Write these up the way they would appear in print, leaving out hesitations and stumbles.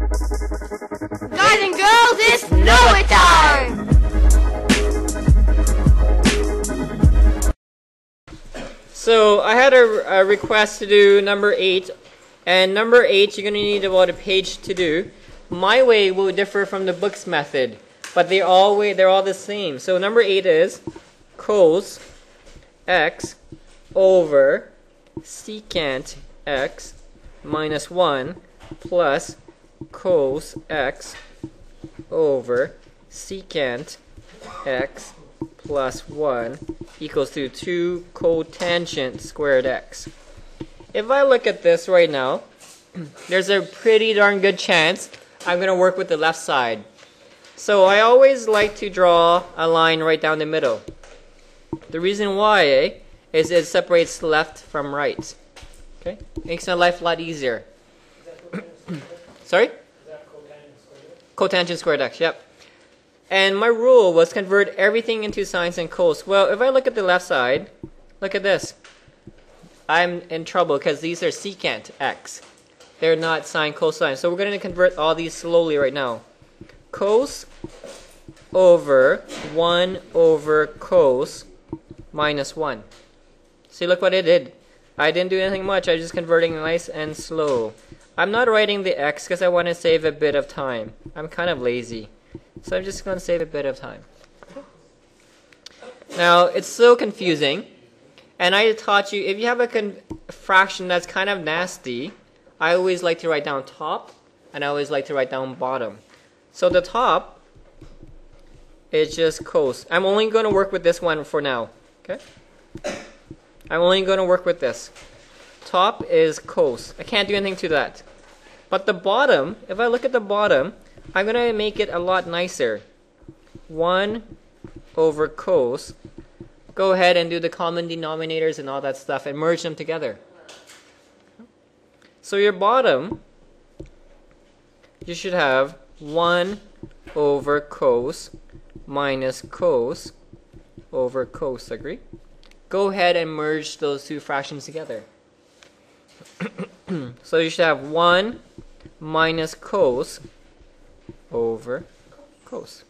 Guys and girls, it's Noah time! So I had a request to do number 8, and number 8 you're going to need about a page to do. My way will differ from the book's method, but they're all the same. So number 8 is cos x over secant x minus 1 plus cos x over secant x plus 1 equals to 2 cotangent squared x. If I look at this right now, there's a pretty darn good chance I'm going to work with the left side. So I always like to draw a line right down the middle. The reason why is it separates left from right. Okay? Makes my life a lot easier. Sorry? Is that cotangent squared x? Yep. And my rule was convert everything into sines and cos. Well, if I look at the left side, look at this. I'm in trouble because these are secant x. They're not sine cosine. So we're going to convert all these slowly right now. Cos over 1 over cos minus 1. See, look what I did. I didn't do anything much. I was just converting nice and slow. I'm not writing the x because I want to save a bit of time. I'm kind of lazy. So I'm just going to save a bit of time. Now, it's so confusing. And I taught you, if you have a fraction that's kind of nasty, I always like to write down top, and I always like to write down bottom. So the top is just cos. I'm only going to work with this one for now. Okay? I'm only going to work with this. Top is cos. I can't do anything to that. But the bottom, if I look at the bottom, I'm going to make it a lot nicer. 1 over cos. Go ahead and do the common denominators and all that stuff and merge them together. So your bottom, you should have 1 over cos minus cos over cos. Agree? Go ahead and merge those two fractions together. So you should have 1 minus cos over cos.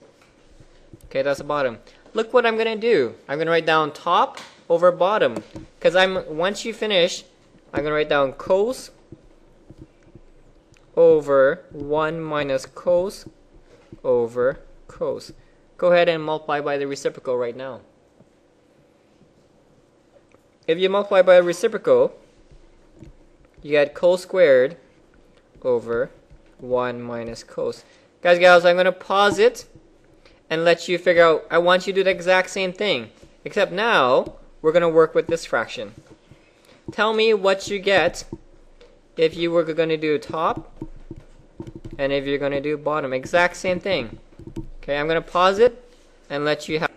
Okay, that's the bottom. Look what I'm going to do. I'm going to write down top over bottom. Because once you finish, I'm going to write down cos over 1 minus cos over cos. Go ahead and multiply by the reciprocal right now. If you multiply by the reciprocal, you get cos squared over 1 minus cos. Guys, gals, I'm going to pause it and let you figure out. I want you to do the exact same thing, except now we're going to work with this fraction. Tell me what you get if you were going to do top and if you're going to do bottom. Exact same thing. Okay, I'm going to pause it and let you have.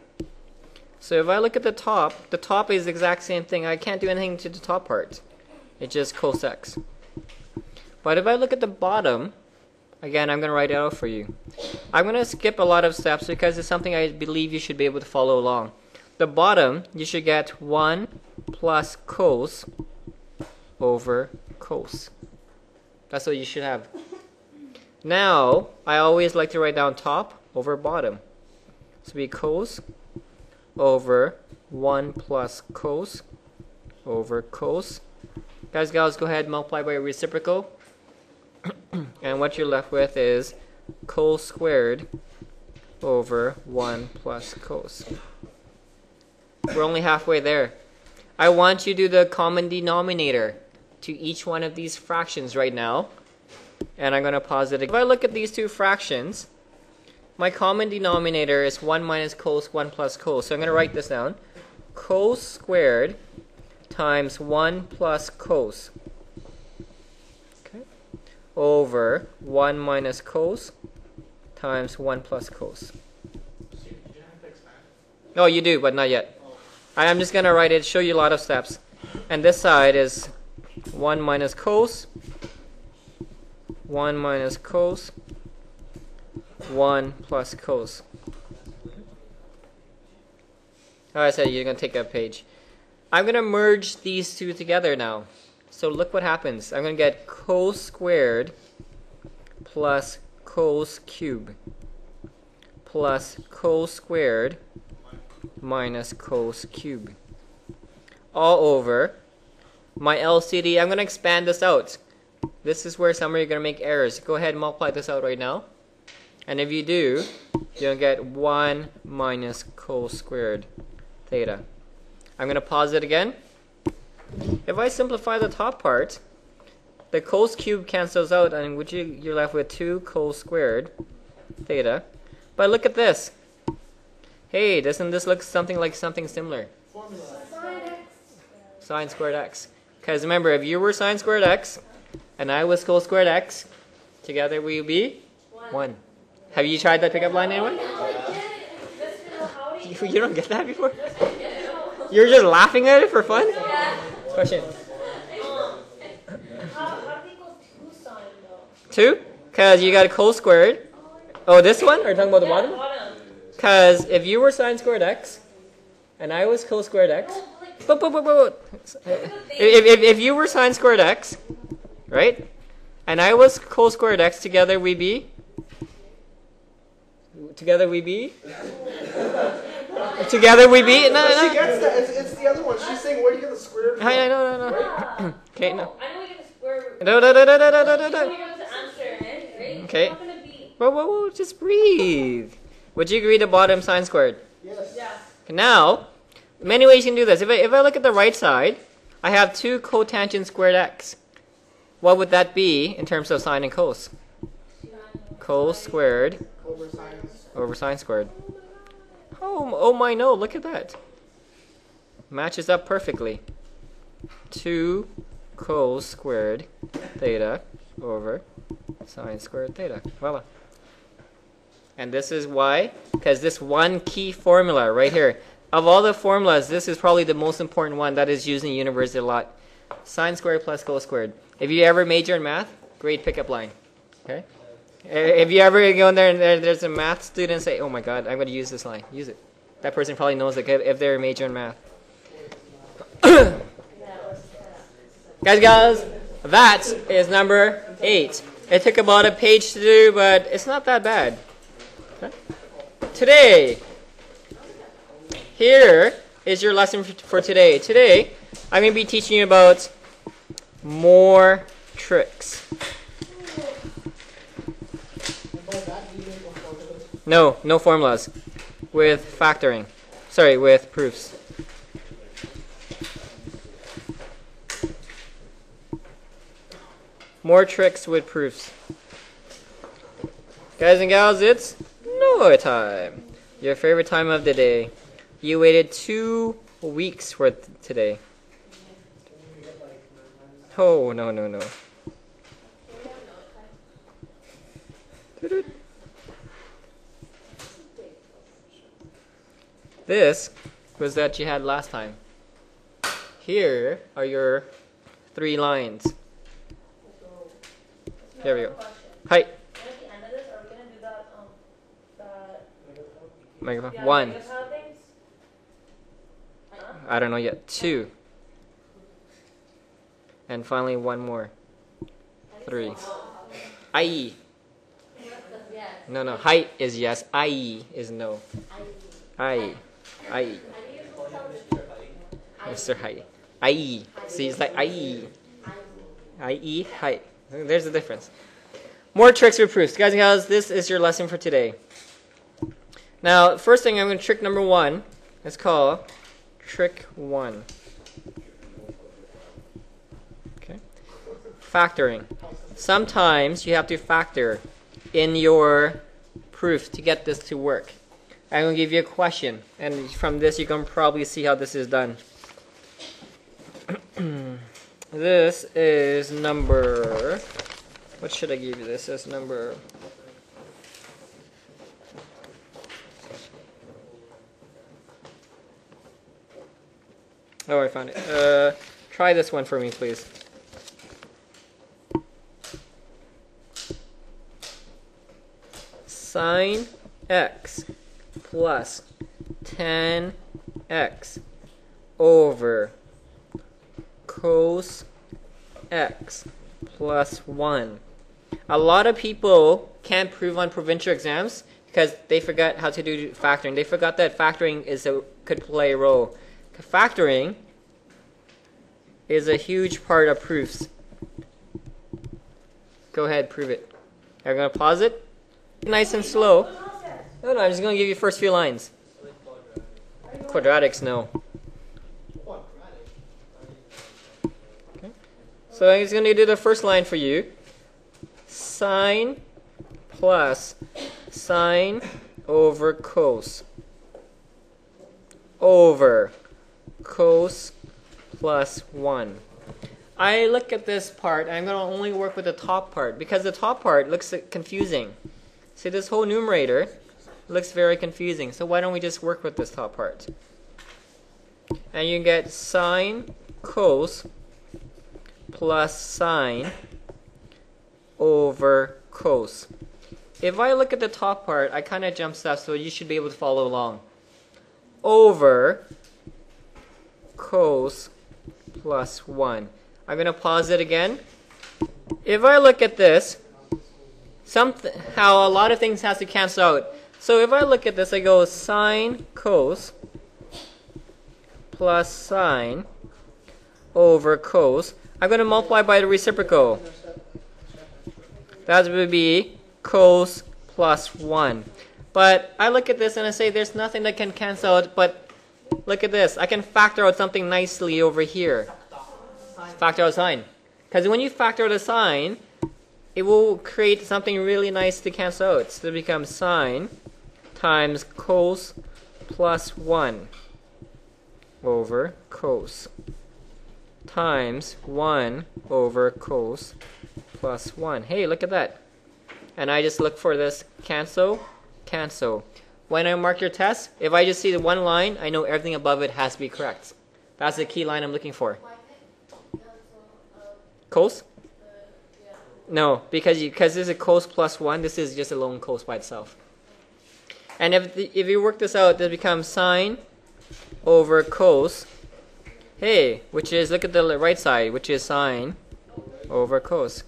So if I look at the top is the exact same thing. I can't do anything to the top part. It's just cos x. But if I look at the bottom, again, I'm going to write it out for you. I'm going to skip a lot of steps because it's something I believe you should be able to follow along. The bottom, you should get 1 plus cos over cos. That's what you should have. Now, I always like to write down top over bottom. So it'll be cos over 1 plus cos over cos. Guys, gals, go ahead and multiply by a reciprocal. And what you're left with is cos squared over 1 plus cos. We're only halfway there. I want you to do the common denominator to each one of these fractions right now. And I'm going to pause it. If I look at these two fractions, my common denominator is 1 minus cos, 1 plus cos. So I'm going to write this down. Cos squared times 1 plus cos. Okay. Over 1 minus cos times 1 plus cos. No, you do, but not yet. I'm just going to write it, show you a lot of steps. And this side is 1 minus cos, 1 minus cos, 1 plus cos. Oh, I said you're going to take a page. I'm going to merge these two together now. So look what happens. I'm going to get cos squared plus cos cube plus cos squared minus cos cube all over my LCD. I'm going to expand this out. This is where some of you are going to make errors. Go ahead and multiply this out right now. And if you do, you'll get 1 minus cos squared theta. I'm going to pause it again. If I simplify the top part, the cos cube cancels out, and you're left with 2 cos squared theta. But look at this. Hey, doesn't this look something like something similar? Sine squared x. Because remember, if you were sine squared x, and I was cos squared x, together we will be 1. Have you tried that pickup line, anyone? You don't get that before? You're just laughing at it for fun? Question. How do they go 2 sine though? 2? Because you got a cos squared. Oh, this one? Are you talking about the bottom? Because if you were sine squared x, and I was cos squared x, if you were sine squared x, right, and I was cos squared x, together we be? Together we be? No. She gets that. It's the other one. She's saying, where do you get the square root? No. Okay, no. I know we get the square root. No. Okay. Whoa, just breathe. Would you agree to bottom sine squared? Yes. Yeah. Now, many ways you can do this. If I look at the right side, I have 2 cotangent squared x. What would that be in terms of sine and cos? Cos squared over sine squared. Oh my no, look at that. Matches up perfectly. 2 cos squared theta over sine squared theta. Voila. And this is why? Because this one key formula right here. Of all the formulas, this is probably the most important one that is used in university a lot. Sine squared plus cos squared. If you ever major in math, great pickup line. Okay? If you ever go in there and there's a math student say, oh my god, I'm going to use this line. Use it. That person probably knows it if they're a major in math. Guys, that is number 8. It took about a page to do, but it's not that bad. Okay? Today, here is your lesson for today. Today, I'm going to be teaching you about more tricks. No formulas. With factoring. Sorry, with proofs. More tricks with proofs. Guys and gals, it's no time. Your favorite time of the day. You waited 2 weeks for today. Oh, no. This was that you had last time. Here are your 3 lines. There we go. Hi. At the end of this, are we going to do that Microphone. 1. things? I don't know yet. 2. And finally 1 more. 3. IE. No. Height is yes. IE is no. IE. Mr. Height. IE. See, it's like IE. IE, height. There's the difference. More tricks with proofs. Guys and gals, this is your lesson for today. Now, first thing I'm going to trick number 1 is called trick 1. Okay. Factoring. Sometimes you have to factor in your proof to get this to work. I'm going to give you a question, and from this you can probably see how this is done. This is number, what should I give you this as number? Oh, I found it. Try this one for me, please. Sine x plus 10x over cos x plus 1 A lot of people can't prove on provincial exams because they forgot how to do factoring. They forgot that factoring could play a role. Factoring is a huge part of proofs. Go ahead, prove it. I'm going to pause it. Nice and slow. No, I'm just going to give you the first few lines. Quadratics, no. Okay. So I'm just going to do the first line for you. Sine plus sine over cos. Over cos plus 1. I look at this part, I'm going to only work with the top part because the top part looks confusing. See, this whole numerator looks very confusing. So why don't we just work with this top part? And you get sine cos plus sine over cos. If I look at the top part, I kind of jump stuff, so you should be able to follow along. Over cos plus 1. I'm going to pause it again. If I look at this, somehow a lot of things has to cancel out. So if I look at this, I go sine cos plus sine over cos. I'm going to multiply by the reciprocal. That would be cos plus 1. But I look at this and I say there's nothing that can cancel out, but look at this. I can factor out something nicely over here. Factor out sine. Because when you factor out a sine, it will create something really nice to cancel out. So it becomes sine times cos plus 1 over cos times 1 over cos plus 1. Hey, look at that. And I just look for this cancel, cancel. When I mark your test, if I just see the one line, I know everything above it has to be correct. That's the key line I'm looking for. Cos? No, because this is a cos plus 1, this is just a lone cos by itself. And if you work this out, this becomes sine over cos. Hey, which is, look at the right side, which is sine over cos.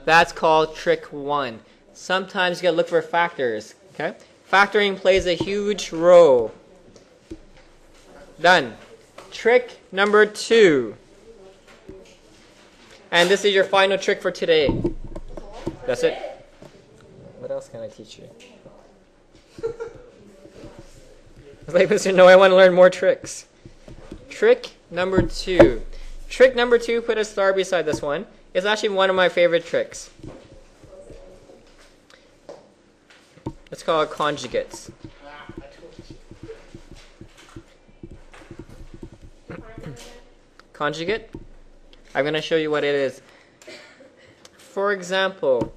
That's called trick 1. Sometimes you gotta look for factors. Okay? Factoring plays a huge role. Done. Trick number 2. And this is your final trick for today. That's it. What else can I teach you? It's like, Mr. No, I want to learn more tricks. Trick number 2. Trick number 2, put a star beside this one. It's actually one of my favorite tricks. It's called conjugates. Conjugate? I'm going to show you what it is. For example,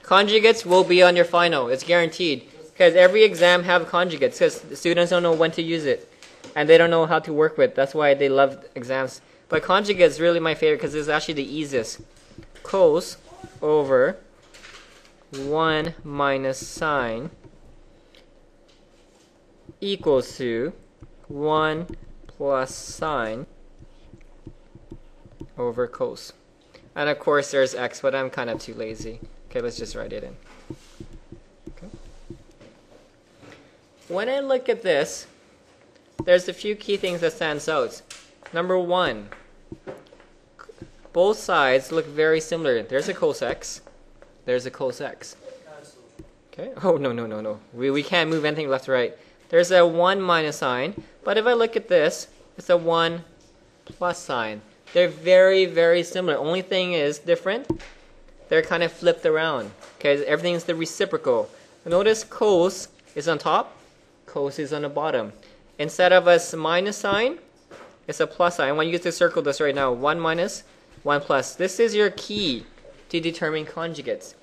conjugates will be on your final. It's guaranteed. Because every exam have conjugates. Because the students don't know when to use it. And they don't know how to work with. That's why they love exams. But conjugate is really my favorite because it's actually the easiest. Cos over 1 minus sine equals to 1 plus sine over cos. And of course there's x, but I'm kind of too lazy. Okay, let's just write it in. Okay. When I look at this, there's a few key things that stands out. Number 1, both sides look very similar. There's a cos x, there's a cos x. Okay. Oh, no. We can't move anything left or right. There's a 1 minus sign, but if I look at this, it's a 1 plus sign. They're very, very similar. Only thing is different, they're kind of flipped around. Okay, everything is the reciprocal. Notice cos is on top, cos is on the bottom. Instead of a minus sign, it's a plus sign. I want you to circle this right now. 1 minus, 1 plus. This is your key to determine conjugates.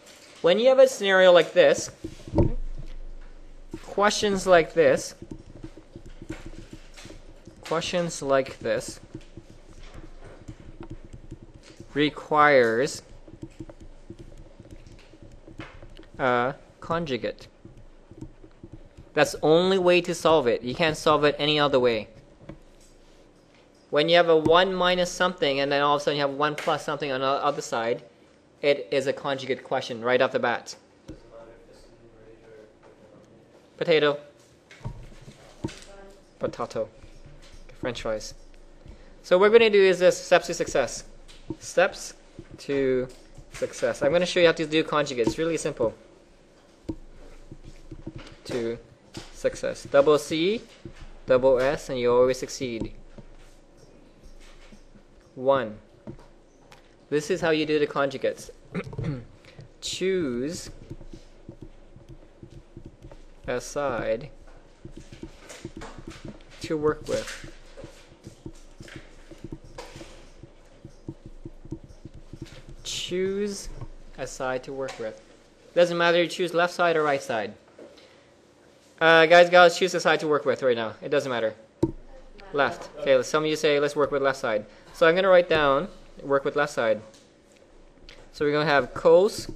When you have a scenario like this, questions like this requires a conjugate. That's the only way to solve it. You can't solve it any other way. When you have a 1 minus something and then all of a sudden you have 1 plus something on the other side, it is a conjugate question right off the bat. Potato. Potato. French fries. So what we're going to do is this, steps to success. Steps to success. I'm going to show you how to do conjugates. It's really simple. To success. Double C, double S, and you always succeed. 1. This is how you do the conjugates. Choose a side to work with. Choose a side to work with. Doesn't matter you choose left side or right side. Guys, gals, choose a side to work with right now. It doesn't matter. Left. Okay, some of you say let's work with left side. So I'm going to write down work with left side. So we're going to have cos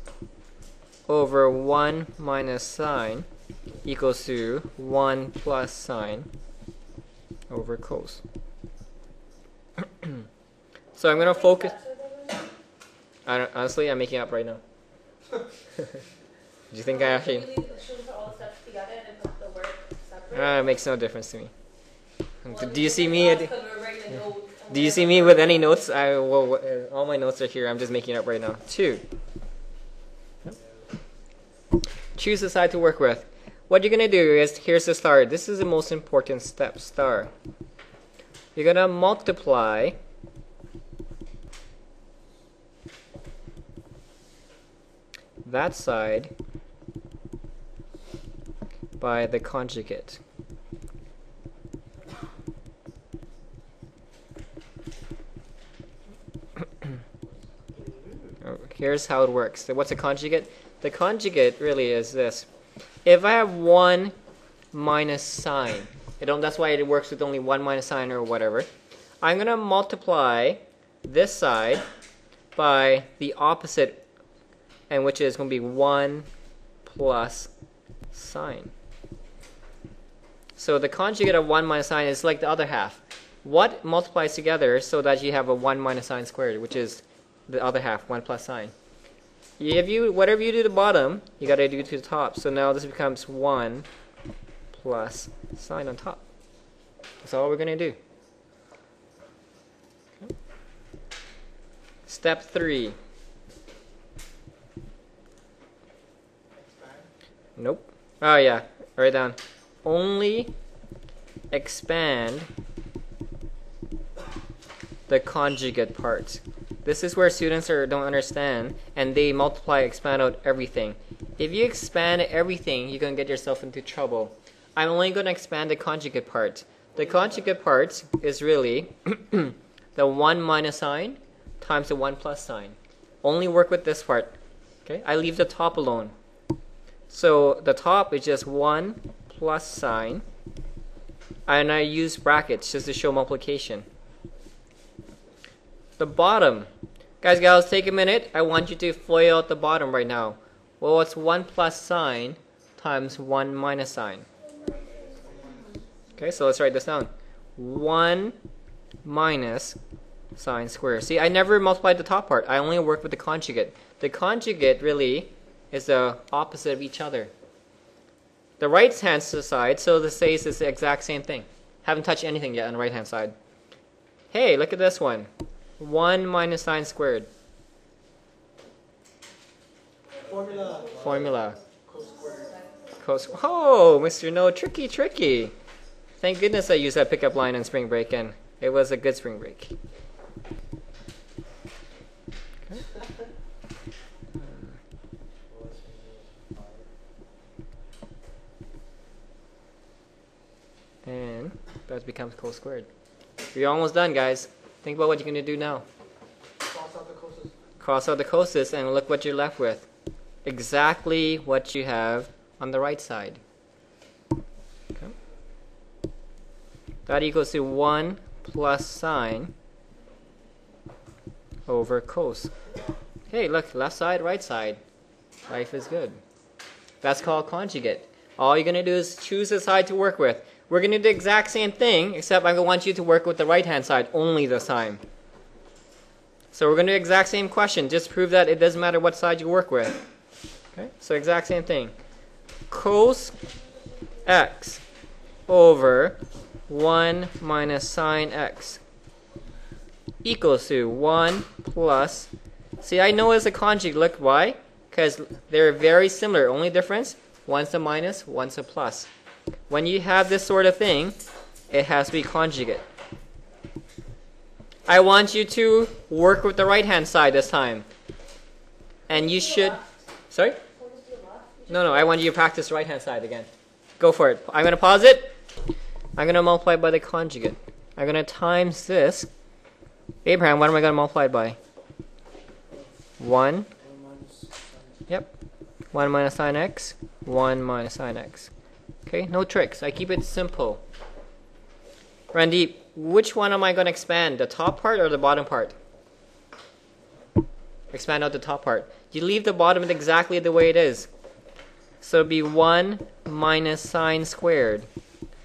over 1 minus sine equals to 1 plus sine over cos. So I'm going to focus. Honestly, I'm making up right now. Do you think I actually? It makes no difference to me. Do you see me? Do you see me with any notes? All my notes are here. I'm just making it up right now. 2. Choose a side to work with. What you're gonna do is, here's the star. This is the most important step. Star. You're gonna multiply that side by the conjugate. Here's how it works. So what's a conjugate? The conjugate really is this. If I have 1 minus sine, that's why it works with only 1 minus sine or whatever. I'm going to multiply this side by the opposite, and which is going to be 1 plus sine. So the conjugate of 1 minus sine is like the other half. What multiplies together so that you have a 1 minus sine squared, which is the other half, 1 plus sine. Whatever you do to the bottom, you got to do to the top. So now this becomes 1 plus sine on top. That's all we're going to do. Okay. Step 3. Nope. Oh yeah, write down. Only expand the conjugate part. This is where students don't understand, and they multiply, expand out everything. If you expand everything, you're going to get yourself into trouble. I'm only going to expand the conjugate part. The conjugate part is really the 1 minus sine times the 1 plus sine. Only work with this part. Okay, I leave the top alone. So the top is just 1 plus sine, and I use brackets just to show multiplication. The bottom. Guys, gals, take a minute. I want you to FOIL out the bottom right now. Well, it's 1 plus sine times 1 minus sine. Okay, so let's write this down. 1 minus sine squared. See, I never multiplied the top part. I only work with the conjugate. The conjugate really is the opposite of each other. The right hand side, so this says it's the exact same thing. Haven't touched anything yet on the right hand side. Hey, look at this one. 1 minus sine squared. Formula. Cos. Oh, Mr. No, tricky. Thank goodness I used that pickup line on spring break, and it was a good spring break. Okay. And that becomes cos squared. You're almost done, guys. Think about what you're going to do now. Cross out the coses and look what you're left with. Exactly what you have on the right side. Okay. That equals to 1 plus sine over cos. Hey, look, left side, right side. Life is good. That's called conjugate. All you're going to do is choose a side to work with. We're going to do the exact same thing, except I want you to work with the right-hand side only this time. So we're going to do the exact same question. Just prove that it doesn't matter what side you work with. Okay, so exact same thing. Cos x over 1 minus sine x equals to 1 plus. See, I know it's a conjugate. Look, why? Because they're very similar. Only difference, one's a minus, one's a plus. When you have this sort of thing, it has to be conjugate. I want you to work with the right-hand side this time. And you should... Sorry? No, I want you to practice right-hand side again. Go for it. I'm going to pause it. I'm going to multiply by the conjugate. I'm going to times this. Abraham, what am I going to multiply by? 1. Yep. 1 minus sine x. 1 minus sine x. Okay, no tricks. I keep it simple. Randeep, which one am I going to expand? The top part or the bottom part? Expand out the top part. You leave the bottom exactly the way it is. So it'd be 1 minus sine squared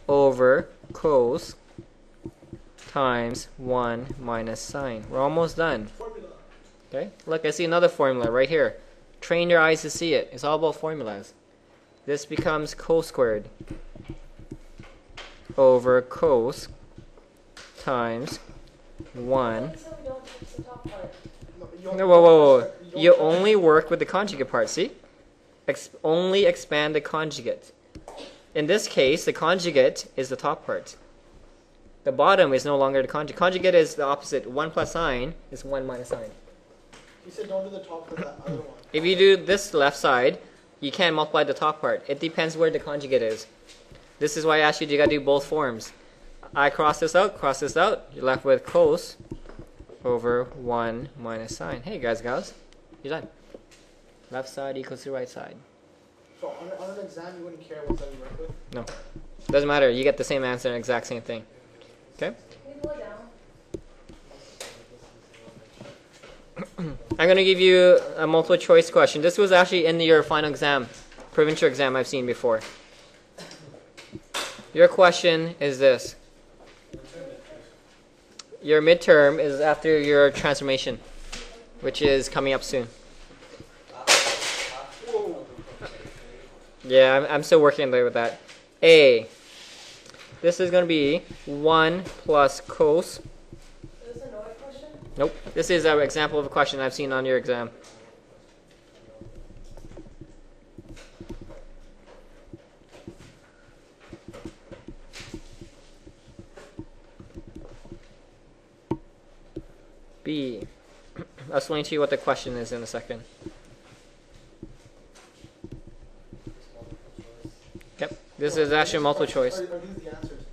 over cos times 1 minus sine. We're almost done. Okay, look, I see another formula right here. Train your eyes to see it. It's all about formulas. This becomes cos squared over cos times 1. No, whoa. You only work with the conjugate part, see? Only expand the conjugate. In this case, the conjugate is the top part. The bottom is no longer the conjugate. Conjugate is the opposite. 1 plus sine is 1 minus sine. You said don't do the top for that other one. If you do this left side, you can't multiply the top part. It depends where the conjugate is. This is why I asked you got to do both forms. I cross this out, you're left with cos over 1 minus sine. Hey guys, you're done. Left side equals to right side. So on an exam, you wouldn't care what side you work with? No. Doesn't matter. You get the same answer, exact same thing. Okay? I'm going to give you a multiple choice question. This was actually in your final exam, provincial exam I've seen before. Your question is this. Your midterm is after your transformation, which is coming up soon. Yeah, I'm still working there with that. A. This is going to be 1 plus cos. Is this a NOI question? Nope. This is an example of a question I've seen on your exam. B. I'll explain to you what the question is in a second. Yep. This is actually multiple choice. Are these the answers?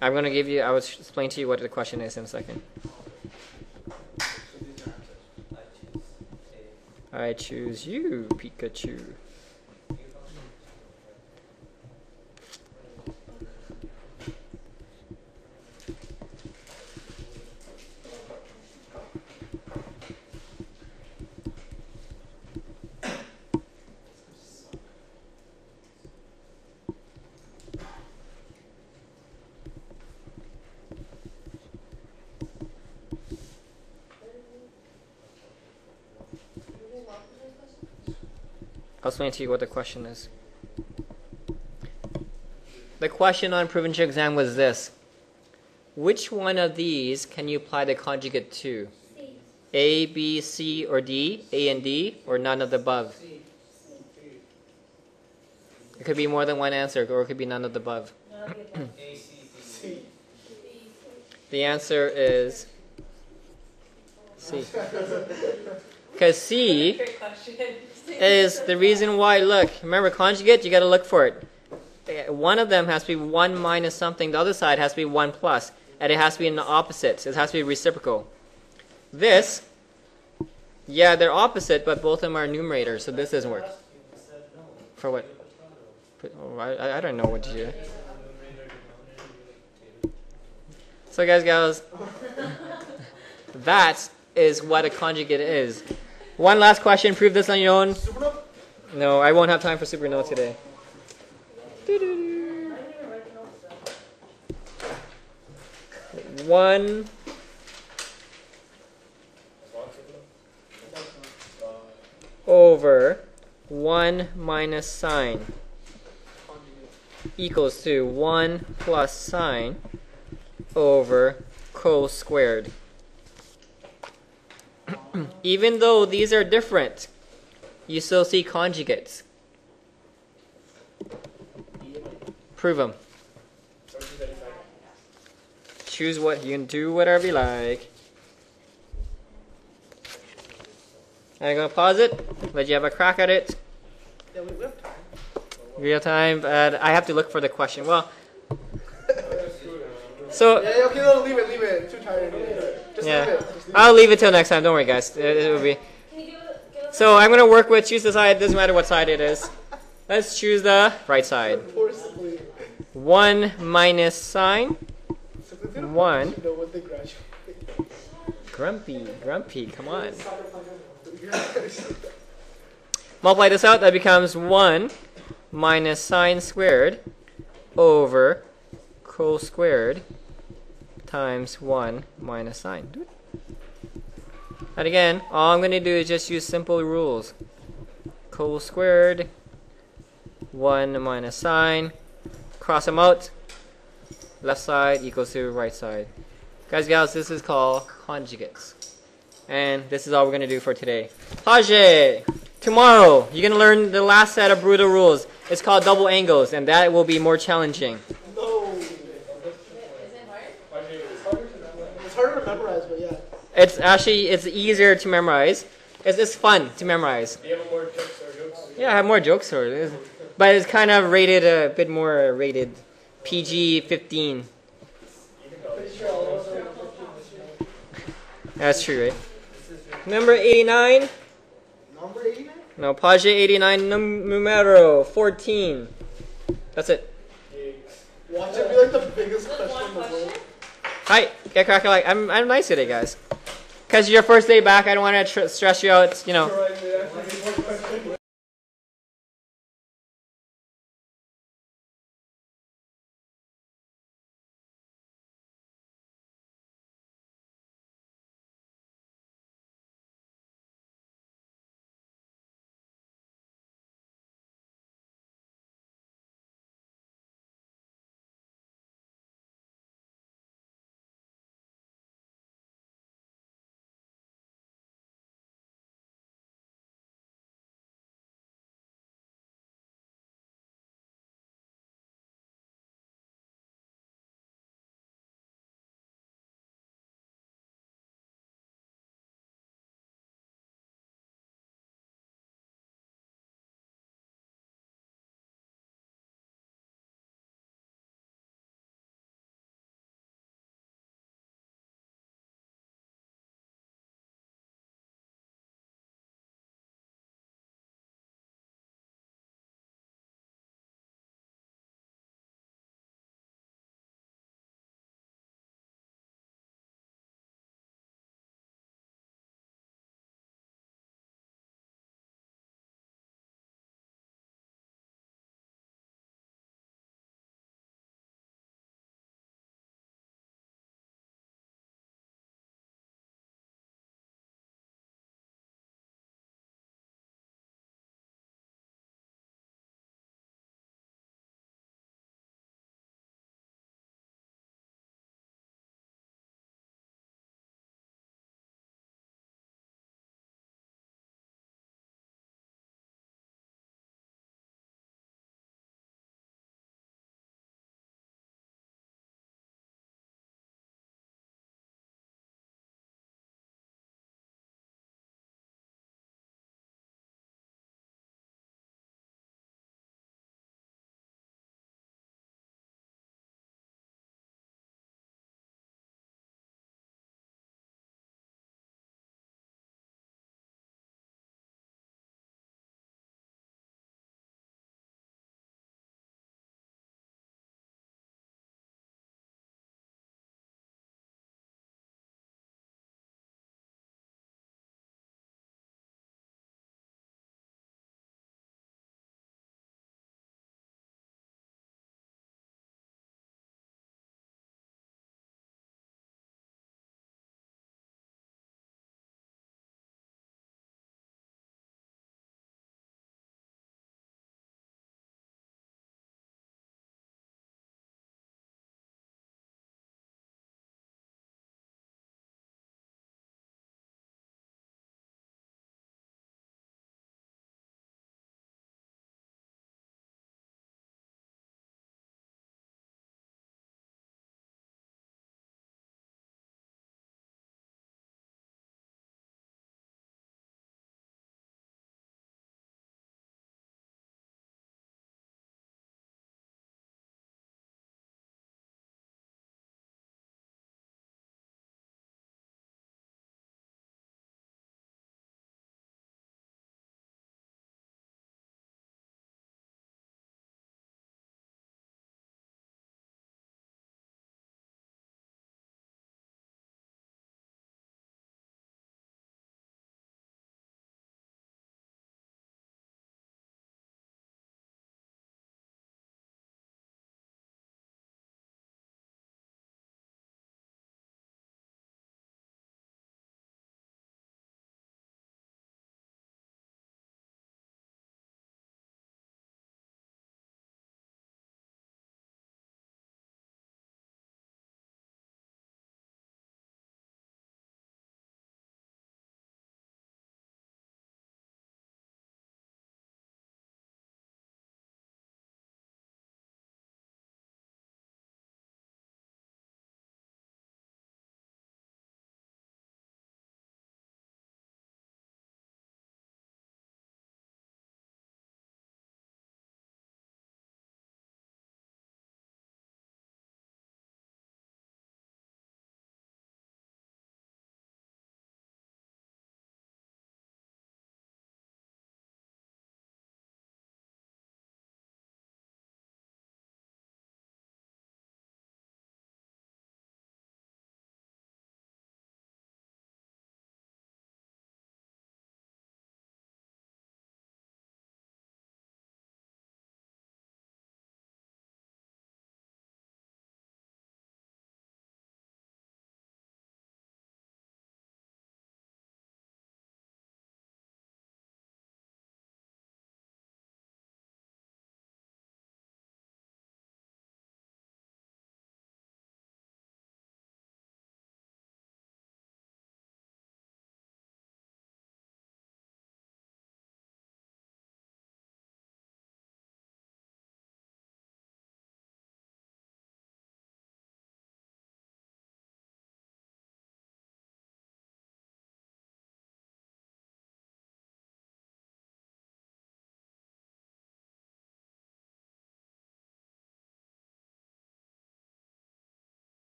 I'm going to give you, I will explain to you what the question is in a second. So these are answers. I choose you, Pikachu. I'll explain to you what the question is. The question on provincial exam was this. Which one of these can you apply the conjugate to? A, B, C, or D? A and D, or none of the above? It could be more than one answer, or it could be none of the above. C. The answer is C. Because C is the reason why, look, remember conjugate, you got to look for it. One of them has to be 1 minus something, the other side has to be 1 plus, and it has to be in the opposites. It has to be reciprocal. This, yeah, they're opposite, but both of them are numerators, so this doesn't work. For what? I don't know what to do. So guys, that is what a conjugate is. One last question. Prove this on your own. No, I won't have time for Supernote today. 1 over 1 minus sine equals to 1 plus sine over cos squared. Even though these are different, you still see conjugates. Prove them. Choose what you can do, whatever you like. I'm gonna pause it, let you have a crack at it. Yeah, we have time. We have time, but I have to look for the question. Well, so Yeah, okay, no, leave it. It's too tired. Just yeah, leave it. Just leave I'll leave it till next time. Don't worry, guys. It will be. So I'm gonna work with choose the side. Doesn't matter what side it is. Let's choose the right side. it. Forcibly. 1 minus sine. Simply they don't 1. know when they graduate. Grumpy, come on. Multiply this out, that becomes 1 minus sine squared over cos squared times 1 minus sine. And again, all I'm going to do is just use simple rules. Cos squared, 1 minus sine, cross them out, left side equals to right side. Guys, gals, this is called conjugates. And this is all we're going to do for today. Page! Tomorrow, you're going to learn the last set of brutal rules. It's called double angles, and that will be more challenging. No. Is it hard? It's harder to memorize, but yeah. It's easier to memorize. It's fun to memorize. Do you have more jokes or jokes? Yeah, I have more jokes for it. But it's kind of rated a bit more rated PG-15. That's true, right? Number 89. Number 89? No, page 89, numero 14. That's it. Watch it be like the biggest Just question one in the world. question? Hi, get cracking. Like I'm nice today, guys. Cause your first day back, I don't want to stress you out. You know.